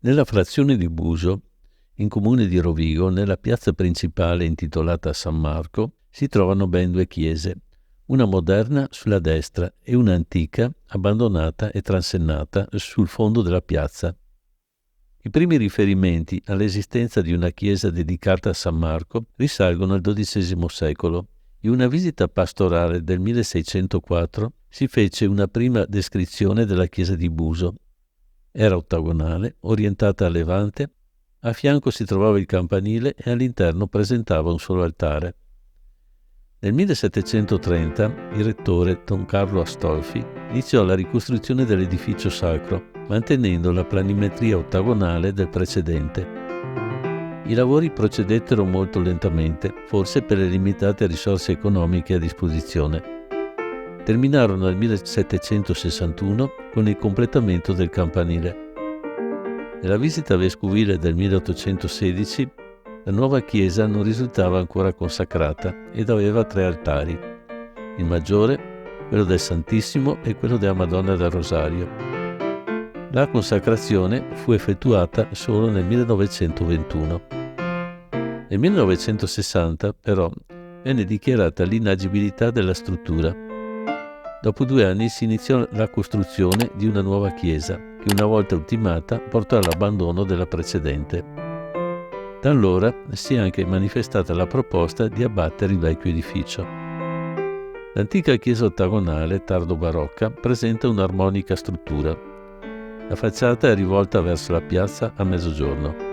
Nella frazione di Buso, in comune di Rovigo, nella piazza principale intitolata San Marco, si trovano ben due chiese, una moderna sulla destra e una antica, abbandonata e transennata sul fondo della piazza. I primi riferimenti all'esistenza di una chiesa dedicata a San Marco risalgono al XII secolo. In una visita pastorale del 1604 si fece una prima descrizione della chiesa di Buso. Era ottagonale, orientata a levante, a fianco si trovava il campanile e all'interno presentava un solo altare. Nel 1730 il rettore Don Carlo Astolfi iniziò la ricostruzione dell'edificio sacro, mantenendo la planimetria ottagonale del precedente. I lavori procedettero molto lentamente, forse per le limitate risorse economiche a disposizione. Terminarono nel 1761 con il completamento del campanile. Nella visita vescovile del 1816 la nuova chiesa non risultava ancora consacrata ed aveva 3 altari, il maggiore, quello del Santissimo e quello della Madonna del Rosario. La consacrazione fu effettuata solo nel 1921. Nel 1960, però, venne dichiarata l'inagibilità della struttura. Dopo 2 anni si iniziò la costruzione di una nuova chiesa, che una volta ultimata portò all'abbandono della precedente. Da allora si è anche manifestata la proposta di abbattere il vecchio edificio. L'antica chiesa ottagonale, tardo-barocca, presenta un'armonica struttura. La facciata è rivolta verso la piazza a mezzogiorno.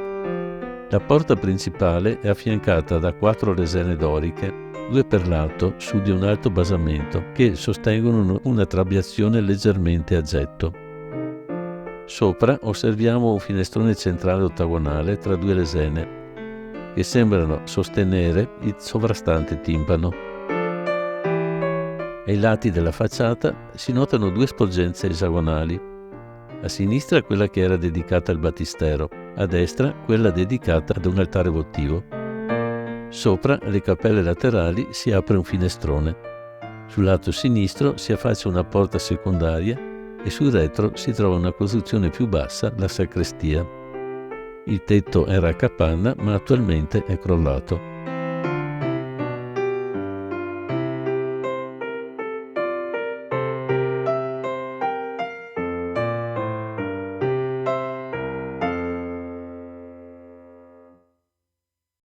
La porta principale è affiancata da 4 lesene doriche, 2 per lato, su di un alto basamento, che sostengono una trabeazione leggermente a getto. Sopra osserviamo un finestrone centrale ottagonale tra 2 lesene, che sembrano sostenere il sovrastante timpano. Ai lati della facciata si notano 2 sporgenze esagonali. A sinistra quella che era dedicata al battistero, a destra quella dedicata ad un altare votivo. Sopra le cappelle laterali si apre un finestrone. Sul lato sinistro si affaccia una porta secondaria e sul retro si trova una costruzione più bassa, la sacrestia. Il tetto era a capanna, ma attualmente è crollato.